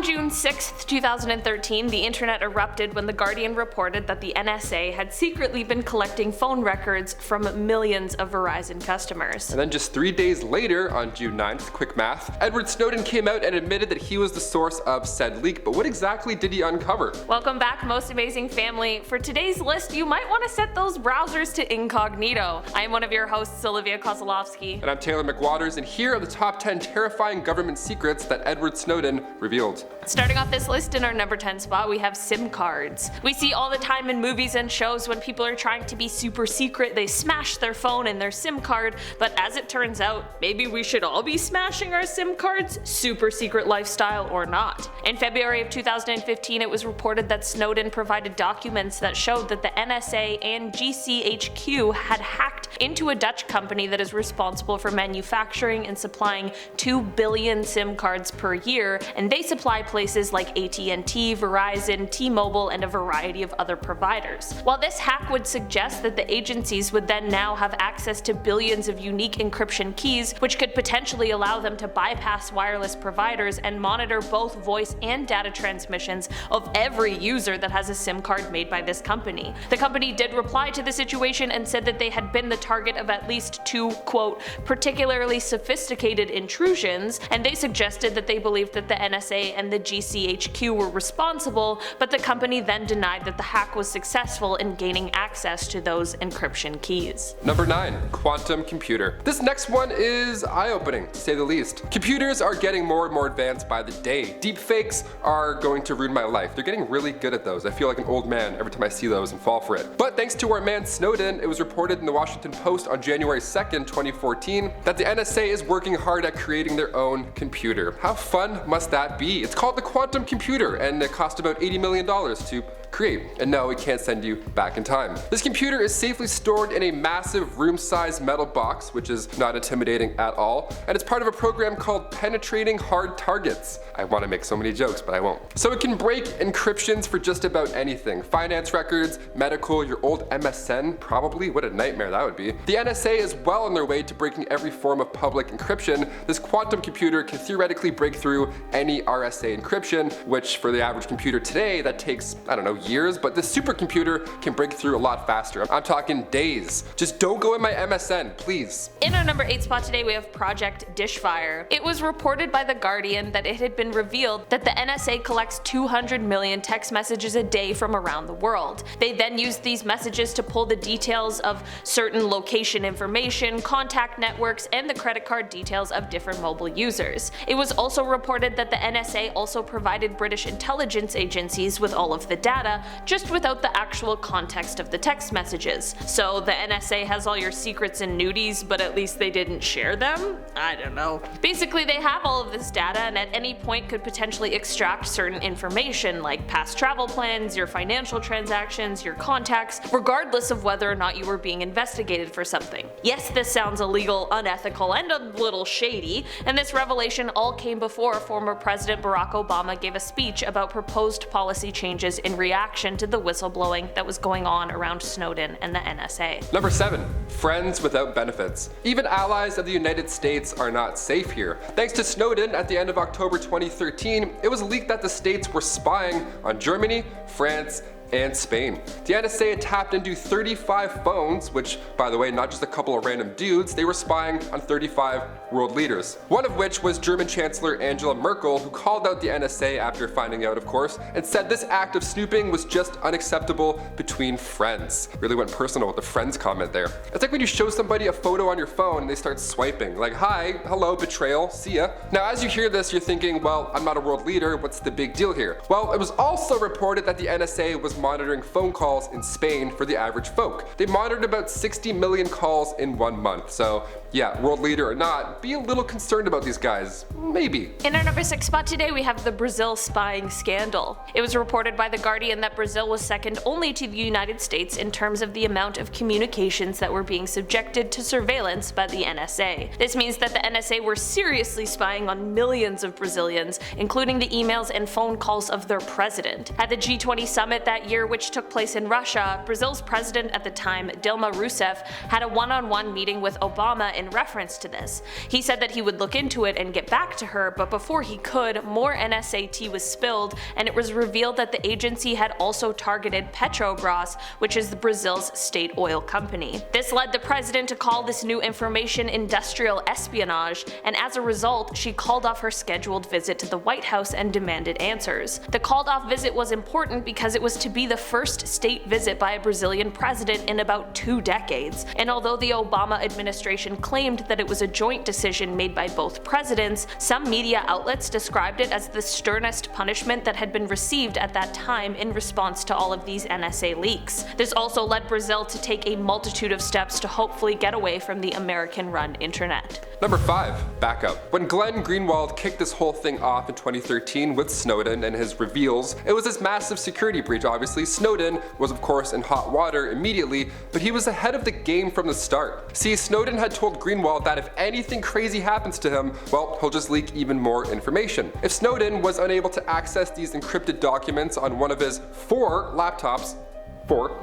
On June 6, 2013, the internet erupted when The Guardian reported that the NSA had secretly been collecting phone records from millions of Verizon customers. And then just 3 days later, on June 9th, quick math, Edward Snowden came out and admitted that he was the source of said leak, but what exactly did he uncover? Welcome back, most amazing family. For today's list, you might want to set those browsers to incognito. I am one of your hosts, Olivia Kosolofski. And I'm Taylor McWaters, and here are the top 10 terrifying government secrets that Edward Snowden revealed. Starting off this list in our number 10 spot, we have SIM cards. We see all the time in movies and shows when people are trying to be super secret, they smash their phone and their SIM card, but as it turns out, maybe we should all be smashing our SIM cards, super secret lifestyle or not. In February of 2015, it was reported that Snowden provided documents that showed that the NSA and GCHQ had hacked into a Dutch company that is responsible for manufacturing and supplying 2 billion SIM cards per year, and they supply places like AT&T, Verizon, T-Mobile, and a variety of other providers. While this hack would suggest that the agencies would then now have access to billions of unique encryption keys, which could potentially allow them to bypass wireless providers and monitor both voice and data transmissions of every user that has a SIM card made by this company. The company did reply to the situation and said that they had been the target of at least 2, quote, particularly sophisticated intrusions, and they suggested that they believed that the NSA and the GCHQ were responsible, but the company then denied that the hack was successful in gaining access to those encryption keys. Number 9. Quantum computer. This next one is eye-opening, to say the least. Computers are getting more and more advanced by the day. Deepfakes are going to ruin my life. They're getting really good at those. I feel like an old man every time I see those and fall for it. But thanks to our man Snowden, it was reported in the Washington Post on January 2nd, 2014, that the NSA is working hard at creating their own computer. How fun must that be? It's called the quantum computer, and it cost about $80 million to create. And no, it can't send you back in time. This computer is safely stored in a massive room-sized metal box, which is not intimidating at all, and it's part of a program called Penetrating Hard Targets. I want to make so many jokes, but I won't. So it can break encryptions for just about anything. Finance records, medical, your old MSN, probably. What a nightmare that would be. The NSA is well on their way to breaking every form of public encryption. This quantum computer can theoretically break through any RSA encryption, which for the average computer today, that takes, I don't know, years, but this supercomputer can break through a lot faster. I'm talking days. Just don't go in my MSN, please. In our number 8 spot today, we have Project DISHFIRE. It was reported by The Guardian that it had been revealed that the NSA collects 200 million text messages a day from around the world. They then use these messages to pull the details of certain location information, contact networks, and the credit card details of different mobile users. It was also reported that the NSA also provided British intelligence agencies with all of the data, just without the actual context of the text messages. So the NSA has all your secrets and nudies, but at least they didn't share them? I don't know. Basically, they have all of this data and at any point could potentially extract certain information like past travel plans, your financial transactions, your contacts, regardless of whether or not you were being investigated for something. Yes, this sounds illegal, unethical, and a little shady, and this revelation all came before former President Barack Obama gave a speech about proposed policy changes in reaction to the whistleblowing that was going on around Snowden and the NSA. Number 7. Friends without benefits. Even allies of the United States are not safe here. Thanks to Snowden, at the end of October 2013, it was leaked that the states were spying on Germany, France, and Spain. The NSA had tapped into 35 phones, which, by the way, not just a couple of random dudes, they were spying on 35 world leaders. One of which was German Chancellor Angela Merkel, who called out the NSA after finding out, of course, and said this act of snooping was just unacceptable between friends. Really went personal with the friends comment there. It's like when you show somebody a photo on your phone and they start swiping, like, hi, hello, betrayal, see ya. Now, as you hear this, you're thinking, well, I'm not a world leader, what's the big deal here? Well, it was also reported that the NSA was monitoring phone calls in Spain for the average folk. They monitored about 60 million calls in 1 month, so yeah, world leader or not, be a little concerned about these guys. Maybe. In our number 6 spot today, we have the Brazil spying scandal. It was reported by The Guardian that Brazil was second only to the United States in terms of the amount of communications that were being subjected to surveillance by the NSA. This means that the NSA were seriously spying on millions of Brazilians, including the emails and phone calls of their president. At the G20 summit that year, which took place in Russia, Brazil's president at the time, Dilma Rousseff, had a one-on-one meeting with Obama in reference to this. He said that he would look into it and get back to her, but before he could, more NSA tea was spilled, and it was revealed that the agency had also targeted Petrobras, which is Brazil's state oil company. This led the president to call this new information industrial espionage, and as a result, she called off her scheduled visit to the White House and demanded answers. The called off visit was important because it was to be the first state visit by a Brazilian president in about 2 decades, and although the Obama administration claimed that it was a joint decision made by both presidents, some media outlets described it as the sternest punishment that had been received at that time in response to all of these NSA leaks. This also led Brazil to take a multitude of steps to hopefully get away from the American-run internet. Number 5. Backup. When Glenn Greenwald kicked this whole thing off in 2013 with Snowden and his reveals, it was this massive security breach obviously. Snowden was of course in hot water immediately, but he was ahead of the game from the start. See, Snowden had told Greenwald that if anything crazy happens to him, well, he'll just leak even more information. If Snowden was unable to access these encrypted documents on one of his 4 laptops,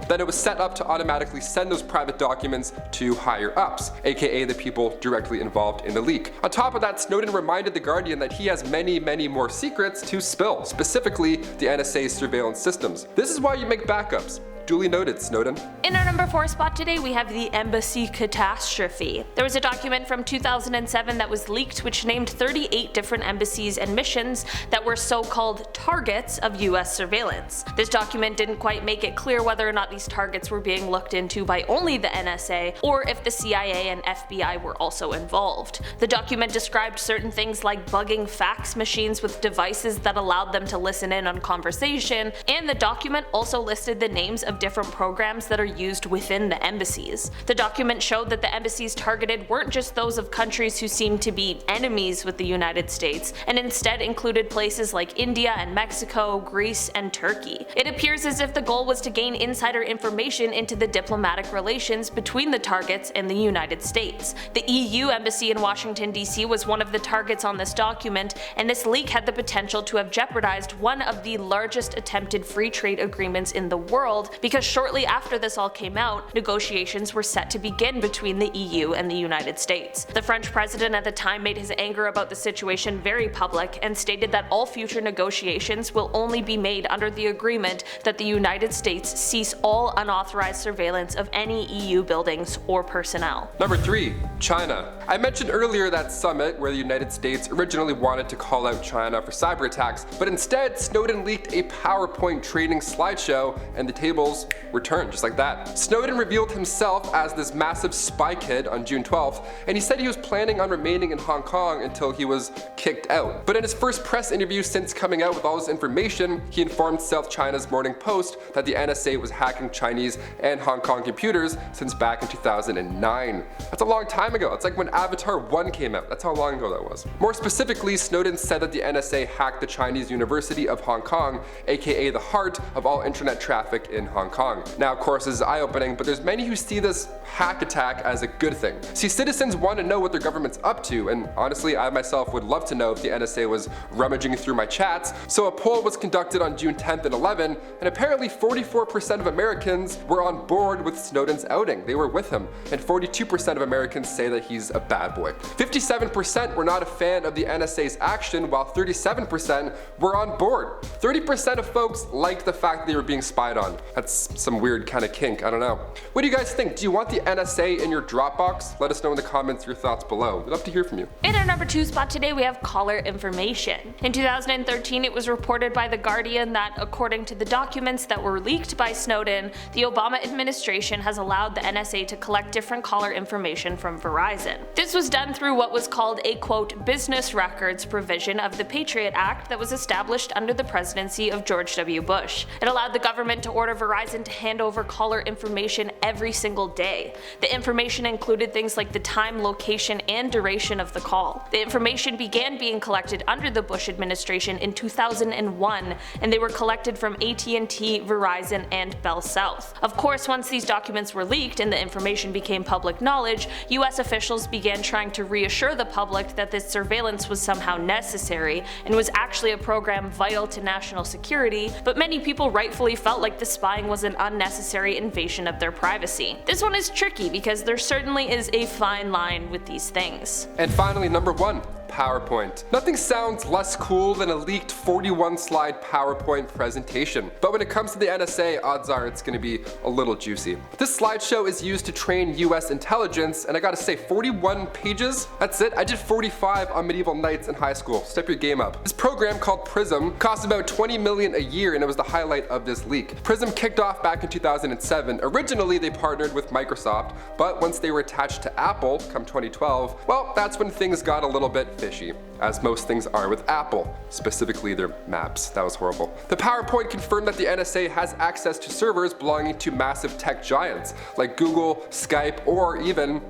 then it was set up to automatically send those private documents to higher ups, aka the people directly involved in the leak. On top of that, Snowden reminded The Guardian that he has many more secrets to spill, specifically the NSA's surveillance systems. This is why you make backups. Duly noted, Snowden. In our number 4 spot today, we have the embassy catastrophe. There was a document from 2007 that was leaked which named 38 different embassies and missions that were so-called targets of US surveillance. This document didn't quite make it clear whether or not these targets were being looked into by only the NSA or if the CIA and FBI were also involved. The document described certain things like bugging fax machines with devices that allowed them to listen in on conversation, and the document also listed the names of different programs that are used within the embassies. The document showed that the embassies targeted weren't just those of countries who seemed to be enemies with the United States, and instead included places like India and Mexico, Greece, and Turkey. It appears as if the goal was to gain insider information into the diplomatic relations between the targets and the United States. The EU embassy in Washington, D.C. was one of the targets on this document, and this leak had the potential to have jeopardized one of the largest attempted free trade agreements in the world, because shortly after this all came out, negotiations were set to begin between the EU and the United States. The French president at the time made his anger about the situation very public and stated that all future negotiations will only be made under the agreement that the United States cease all unauthorized surveillance of any EU buildings or personnel. Number 3. China. I mentioned earlier that summit where the United States originally wanted to call out China for cyber attacks, but instead Snowden leaked a PowerPoint training slideshow and the tables were turned just like that. Snowden revealed himself as this massive spy kid on June 12th, and he said he was planning on remaining in Hong Kong until he was kicked out. But in his first press interview since coming out with all this information, he informed South China's Morning Post that the NSA was hacking Chinese and Hong Kong computers since back in 2009. That's a long time ago. It's like when Avatar 1 came out. That's how long ago that was. More specifically, Snowden said that the NSA hacked the Chinese University of Hong Kong, aka the heart of all internet traffic in Hong Kong. Now, of course, this is eye-opening, but there's many who see this hack attack as a good thing. See, citizens want to know what their government's up to, and honestly, I myself would love to know if the NSA was rummaging through my chats. So a poll was conducted on June 10th and 11, and apparently 44% of Americans were on board with Snowden's outing. They were with him, and 42% of Americans say that he's a bad boy. 57% were not a fan of the NSA's action, while 37% were on board. 30% of folks liked the fact that they were being spied on. That's some weird kind of kink, I don't know. What do you guys think? Do you want the NSA in your Dropbox? Let us know in the comments your thoughts below. We'd love to hear from you. In our number 2 spot today, we have caller information. In 2013, it was reported by The Guardian that, according to the documents that were leaked by Snowden, the Obama administration has allowed the NSA to collect different caller information from Verizon. This was done through what was called a quote business records provision of the Patriot Act that was established under the presidency of George W. Bush. It allowed the government to order Verizon to hand over caller information every single day. The information included things like the time, location, and duration of the call. The information began being collected under the Bush administration in 2001, and they were collected from AT&T, Verizon, and Bell South. Of course, once these documents were leaked and the information became public knowledge, US officials began trying to reassure the public that this surveillance was somehow necessary and was actually a program vital to national security, but many people rightfully felt like the spying was an unnecessary invasion of their privacy. This one is tricky because there certainly is a fine line with these things. And finally, number 1. PowerPoint. Nothing sounds less cool than a leaked 41-slide PowerPoint presentation. But when it comes to the NSA, odds are it's gonna be a little juicy. This slideshow is used to train US intelligence, and I gotta say, 41 pages? That's it? I did 45 on medieval knights in high school. Step your game up. This program called PRISM cost about $20 million a year, and it was the highlight of this leak. PRISM kicked off back in 2007. Originally, they partnered with Microsoft, but once they were attached to Apple, come 2012, well, that's when things got a little bit fishy, as most things are with Apple, specifically their maps. That was horrible. The PowerPoint confirmed that the NSA has access to servers belonging to massive tech giants like Google, Skype, or even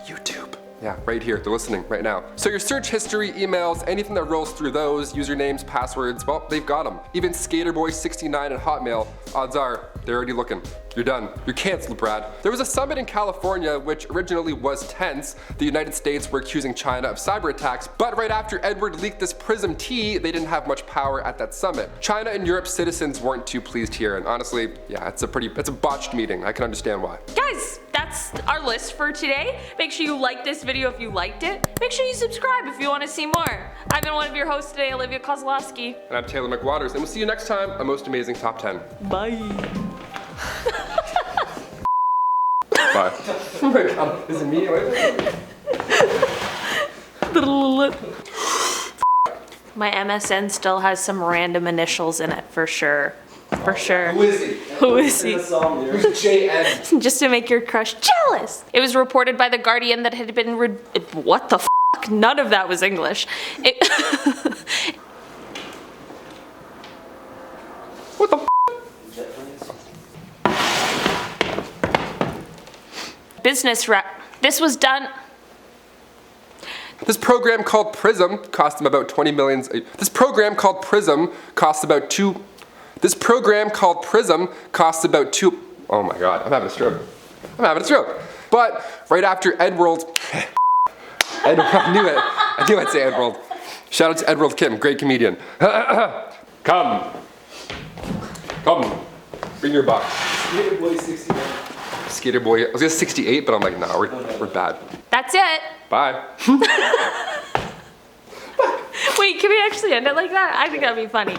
YouTube. Yeah, right here, they're listening right now. So your search history, emails, anything that rolls through those, usernames, passwords, well, they've got them. Even Skaterboy69 at Hotmail, odds are they're already looking. You're done. You're canceled, Brad. There was a summit in California which originally was tense. The United States were accusing China of cyber attacks, but right after Edward leaked this PRISM T, they didn't have much power at that summit. China and Europe's citizens weren't too pleased here, and honestly, yeah, it's a botched meeting. I can understand why. Guys, that's our list for today. Make sure you like this video if you liked it. Make sure you subscribe if you want to see more. I've been one of your hosts today, Olivia Kosolofski. And I'm Taylor McWaters, and we'll see you next time on Most Amazing Top 10. Bye. Bye. Oh my god, is it me? My MSN still has some random initials in it, for sure. For sure. Who is he? Who is he? Who's JN? Just to make your crush jealous. It was reported by The Guardian that had been what the f***? None of that was English. What the f***? This was done. This program called PRISM cost them about 20 million. This program called PRISM costs about two. This program called PRISM costs about two. Oh my god, I'm having a stroke. I'm having a stroke. But right after Edworld, I knew I'd say Edworld. Shout out to Edworld Kim, great comedian. Come. Bring your box. Skater Boy 69. Skater Boy, I was gonna 68, but I'm like, nah, we're bad. That's it. Bye. Wait, can we actually end it like that? I think that'd be funny.